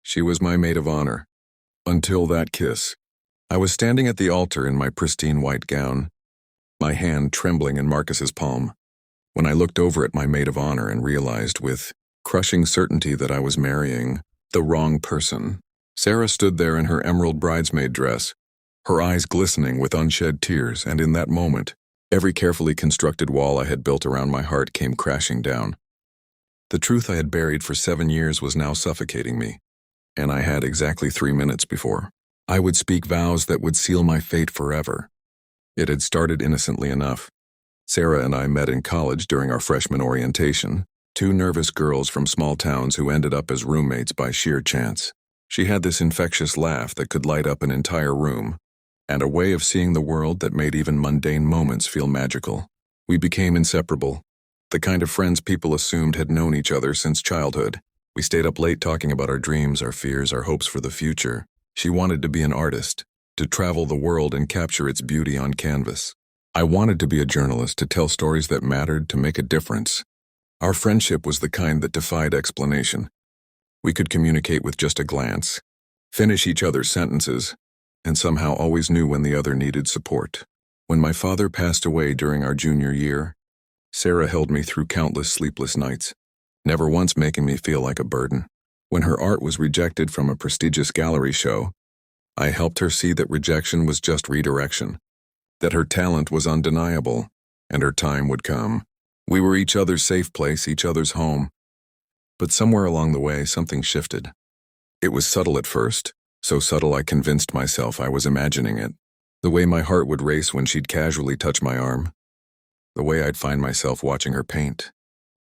She was my maid of honor. Until that kiss. I was standing at the altar in my pristine white gown, my hand trembling in Marcus's palm, when I looked over at my maid of honor and realized with crushing certainty that I was marrying the wrong person. Sarah stood there in her emerald bridesmaid dress, her eyes glistening with unshed tears, and in that moment, every carefully constructed wall I had built around my heart came crashing down. The truth I had buried for 7 years was now suffocating me, and I had exactly 3 minutes before I would speak vows that would seal my fate forever. It had started innocently enough. Sarah and I met in college during our freshman orientation, two nervous girls from small towns who ended up as roommates by sheer chance. She had this infectious laugh that could light up an entire room, and a way of seeing the world that made even mundane moments feel magical. We became inseparable, the kind of friends people assumed had known each other since childhood. We stayed up late talking about our dreams, our fears, our hopes for the future. She wanted to be an artist, to travel the world and capture its beauty on canvas. I wanted to be a journalist, to tell stories that mattered, to make a difference. Our friendship was the kind that defied explanation. We could communicate with just a glance, finish each other's sentences, and somehow always knew when the other needed support. When my father passed away during our junior year, Sarah held me through countless sleepless nights, never once making me feel like a burden. When her art was rejected from a prestigious gallery show, I helped her see that rejection was just redirection, that her talent was undeniable, and her time would come. We were each other's safe place, each other's home. But somewhere along the way, something shifted. It was subtle at first, so subtle I convinced myself I was imagining it. The way my heart would race when she'd casually touch my arm. The way I'd find myself watching her paint,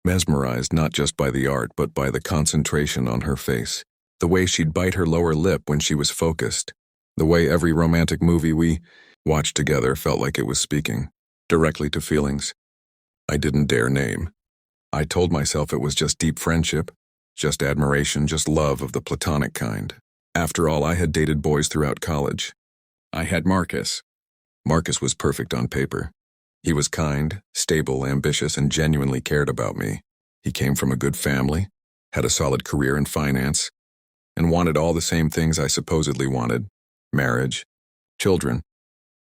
mesmerized not just by the art but by the concentration on her face. The way she'd bite her lower lip when she was focused. The way every romantic movie we watched together felt like it was speaking directly to feelings I didn't dare name. I told myself it was just deep friendship, just admiration, just love of the platonic kind. After all, I had dated boys throughout college. I had Marcus. Marcus was perfect on paper. He was kind, stable, ambitious, and genuinely cared about me. He came from a good family, had a solid career in finance, and wanted all the same things I supposedly wanted: marriage, children,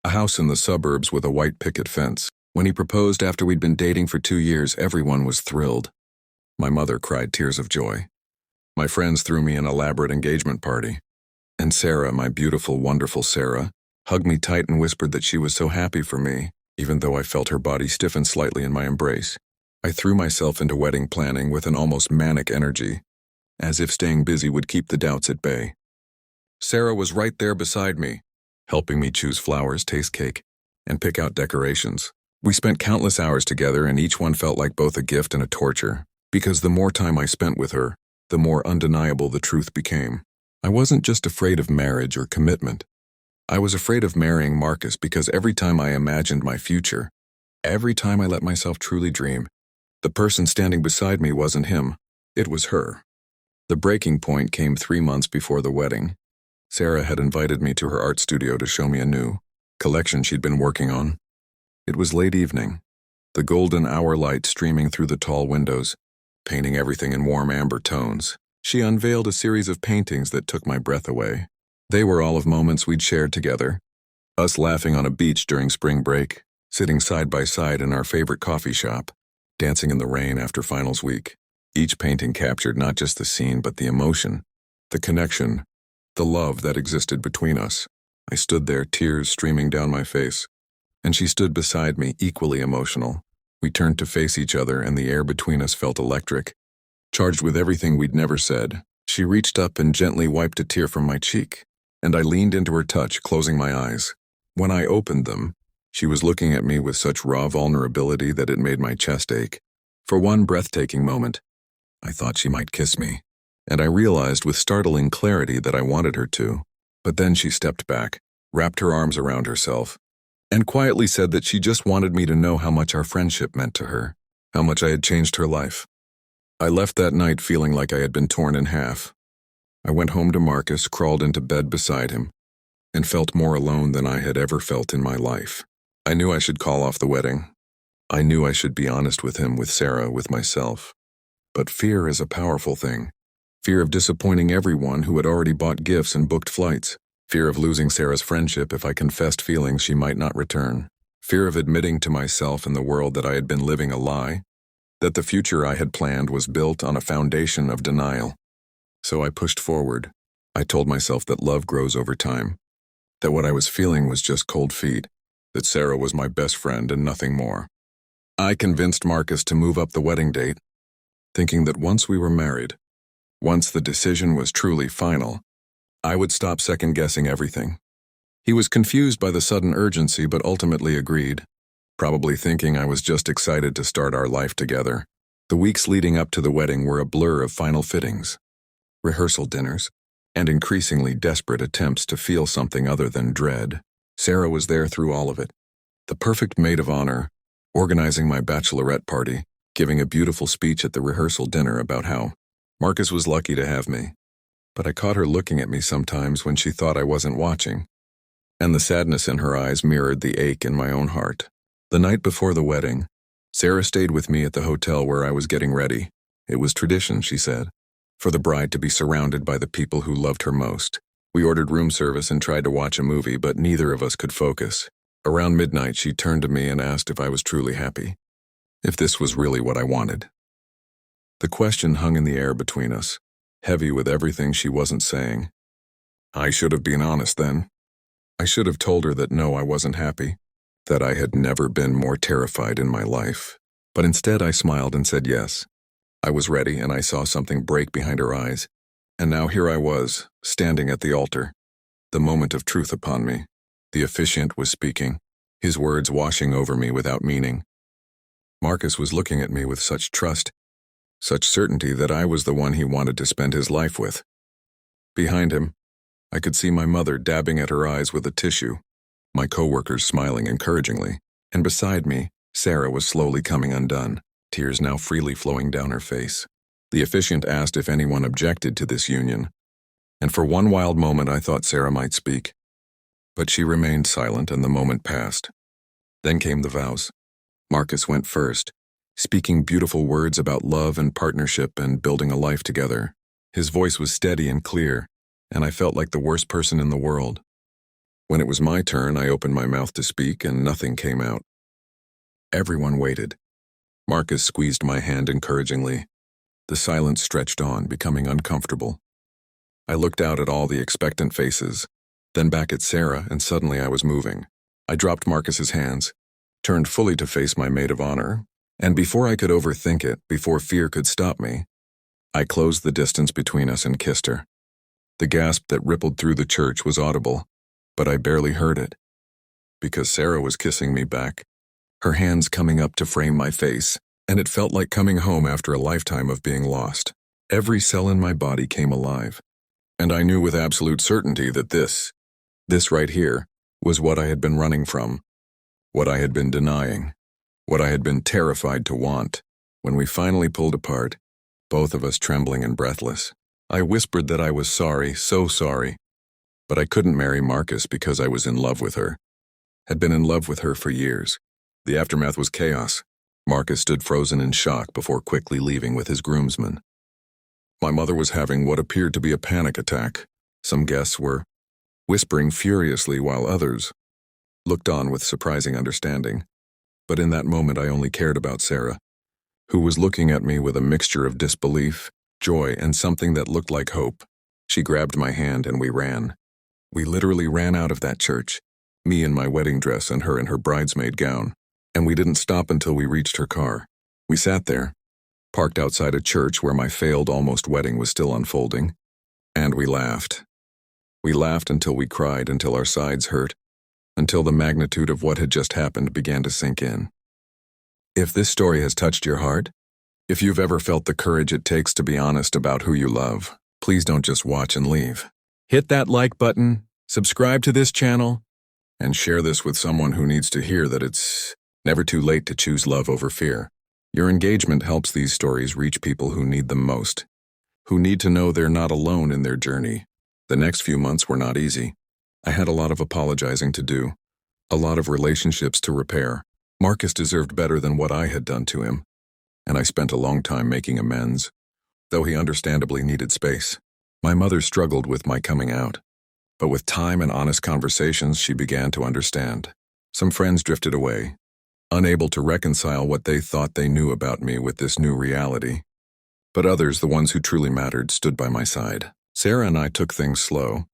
a house in the suburbs with a white picket fence. When he proposed after we'd been dating for 2 years, everyone was thrilled. My mother cried tears of joy. My friends threw me an elaborate engagement party. And Sarah, my beautiful, wonderful Sarah, hugged me tight and whispered that she was so happy for me, even though I felt her body stiffen slightly in my embrace. I threw myself into wedding planning with an almost manic energy, as if staying busy would keep the doubts at bay. Sarah was right there beside me, helping me choose flowers, taste cake, and pick out decorations. We spent countless hours together, and each one felt like both a gift and a torture, because the more time I spent with her, the more undeniable the truth became. I wasn't just afraid of marriage or commitment. I was afraid of marrying Marcus because every time I imagined my future, every time I let myself truly dream, the person standing beside me wasn't him, it was her. The breaking point came 3 months before the wedding. Sarah had invited me to her art studio to show me a new collection she'd been working on. It was late evening, the golden hour light streaming through the tall windows, painting everything in warm amber tones. She unveiled a series of paintings that took my breath away. They were all of moments we'd shared together, us laughing on a beach during spring break, sitting side by side in our favorite coffee shop, dancing in the rain after finals week. Each painting captured not just the scene but the emotion, the connection, the love that existed between us. I stood there, tears streaming down my face, and she stood beside me, equally emotional. We turned to face each other, and the air between us felt electric, charged with everything we'd never said. She reached up and gently wiped a tear from my cheek, and I leaned into her touch, closing my eyes. When I opened them, she was looking at me with such raw vulnerability that it made my chest ache. For one breathtaking moment, I thought she might kiss me, and I realized with startling clarity that I wanted her to. But then she stepped back, wrapped her arms around herself, and quietly said that she just wanted me to know how much our friendship meant to her, how much I had changed her life. I left that night feeling like I had been torn in half. I went home to Marcus, crawled into bed beside him, and felt more alone than I had ever felt in my life. I knew I should call off the wedding. I knew I should be honest with him, with Sarah, with myself. But fear is a powerful thing. Fear of disappointing everyone who had already bought gifts and booked flights. Fear of losing Sarah's friendship if I confessed feelings she might not return. Fear of admitting to myself and the world that I had been living a lie, that the future I had planned was built on a foundation of denial. So I pushed forward. I told myself that love grows over time, that what I was feeling was just cold feet, that Sarah was my best friend and nothing more. I convinced Marcus to move up the wedding date, thinking that once we were married, once the decision was truly final, I would stop second-guessing everything. He was confused by the sudden urgency but ultimately agreed, probably thinking I was just excited to start our life together. The weeks leading up to the wedding were a blur of final fittings, rehearsal dinners, and increasingly desperate attempts to feel something other than dread. Sarah was there through all of it, the perfect maid of honor, organizing my bachelorette party, giving a beautiful speech at the rehearsal dinner about how Marcus was lucky to have me. But I caught her looking at me sometimes when she thought I wasn't watching, and the sadness in her eyes mirrored the ache in my own heart. The night before the wedding, Sarah stayed with me at the hotel where I was getting ready. It was tradition, she said, for the bride to be surrounded by the people who loved her most. We ordered room service and tried to watch a movie, but neither of us could focus. Around midnight, she turned to me and asked if I was truly happy, if this was really what I wanted. The question hung in the air between us, heavy with everything she wasn't saying. I should have been honest then. I should have told her that no, I wasn't happy, that I had never been more terrified in my life. But instead I smiled and said yes. I was ready, and I saw something break behind her eyes. And now here I was, standing at the altar, the moment of truth upon me. The officiant was speaking, his words washing over me without meaning. Marcus was looking at me with such trust, such certainty that I was the one he wanted to spend his life with. Behind him, I could see my mother dabbing at her eyes with a tissue, my coworkers smiling encouragingly, and beside me, Sarah was slowly coming undone, tears now freely flowing down her face. The officiant asked if anyone objected to this union, and for one wild moment I thought Sarah might speak. But she remained silent, and the moment passed. Then came the vows. Marcus went first, speaking beautiful words about love and partnership and building a life together. His voice was steady and clear, and I felt like the worst person in the world. When it was my turn, I opened my mouth to speak, and nothing came out. Everyone waited. Marcus squeezed my hand encouragingly. The silence stretched on, becoming uncomfortable. I looked out at all the expectant faces, then back at Sarah, and suddenly I was moving. I dropped Marcus's hands, turned fully to face my maid of honor, and before I could overthink it, before fear could stop me, I closed the distance between us and kissed her. The gasp that rippled through the church was audible, but I barely heard it, because Sarah was kissing me back, her hands coming up to frame my face, and it felt like coming home after a lifetime of being lost. Every cell in my body came alive, and I knew with absolute certainty that this right here, was what I had been running from, what I had been denying, what I had been terrified to want. When we finally pulled apart, both of us trembling and breathless, I whispered that I was sorry, so sorry, but I couldn't marry Marcus because I was in love with her, had been in love with her for years. The aftermath was chaos. Marcus stood frozen in shock before quickly leaving with his groomsmen. My mother was having what appeared to be a panic attack. Some guests were whispering furiously while others looked on with surprising understanding. But in that moment I only cared about Sarah, who was looking at me with a mixture of disbelief, joy, and something that looked like hope. She grabbed my hand and we ran. We literally ran out of that church, me in my wedding dress and her in her bridesmaid gown. And we didn't stop until we reached her car. We sat there, parked outside a church where my failed almost wedding was still unfolding, and we laughed. We laughed until we cried, until our sides hurt, until the magnitude of what had just happened began to sink in. If this story has touched your heart, if you've ever felt the courage it takes to be honest about who you love, please don't just watch and leave. Hit that like button, subscribe to this channel, and share this with someone who needs to hear that it's never too late to choose love over fear. Your engagement helps these stories reach people who need them most, who need to know they're not alone in their journey. The next few months were not easy. I had a lot of apologizing to do, a lot of relationships to repair. Marcus deserved better than what I had done to him, and I spent a long time making amends, though he understandably needed space. My mother struggled with my coming out, but with time and honest conversations, she began to understand. Some friends drifted away, unable to reconcile what they thought they knew about me with this new reality. But others, the ones who truly mattered, stood by my side. Sarah and I took things slow,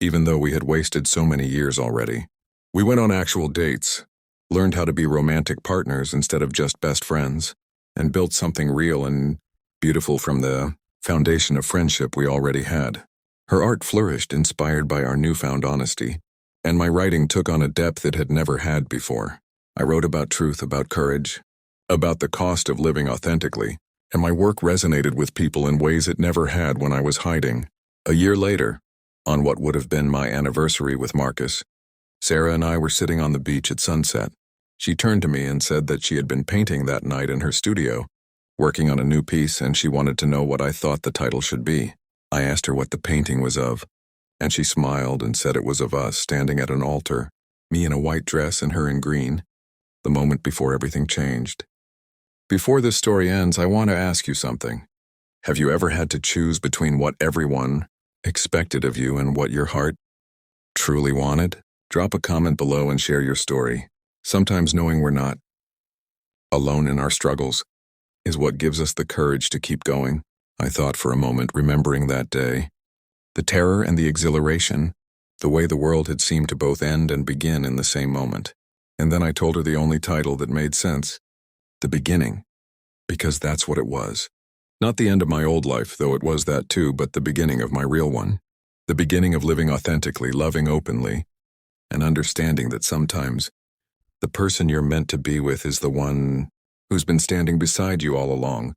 even though we had wasted so many years already. We went on actual dates, learned how to be romantic partners instead of just best friends, and built something real and beautiful from the foundation of friendship we already had. Her art flourished, inspired by our newfound honesty, and my writing took on a depth it had never had before. I wrote about truth, about courage, about the cost of living authentically, and my work resonated with people in ways it never had when I was hiding. A year later, on what would have been my anniversary with Marcus, Sarah and I were sitting on the beach at sunset. She turned to me and said that she had been painting that night in her studio, working on a new piece, and she wanted to know what I thought the title should be. I asked her what the painting was of, and she smiled and said it was of us standing at an altar, me in a white dress and her in green, the moment before everything changed. Before this story ends, I want to ask you something. Have you ever had to choose between what everyone expected of you and what your heart truly wanted? Drop a comment below and share your story. Sometimes knowing we're not alone in our struggles is what gives us the courage to keep going. I thought for a moment, remembering that day. The terror and the exhilaration, the way the world had seemed to both end and begin in the same moment. And then I told her the only title that made sense, The Beginning, because that's what it was. Not the end of my old life, though it was that too, but the beginning of my real one. The beginning of living authentically, loving openly, and understanding that sometimes the person you're meant to be with is the one who's been standing beside you all along,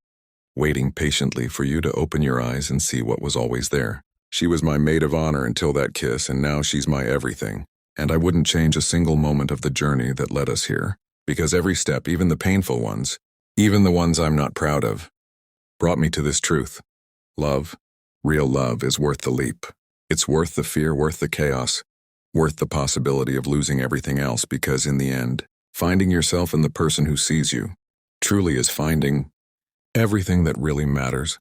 waiting patiently for you to open your eyes and see what was always there. She was my maid of honor until that kiss, and now she's my everything. And I wouldn't change a single moment of the journey that led us here, because every step, even the painful ones, even the ones I'm not proud of, brought me to this truth. Love, real love, is worth the leap. It's worth the fear, worth the chaos, worth the possibility of losing everything else, because in the end, finding yourself in the person who sees you truly is finding everything that really matters.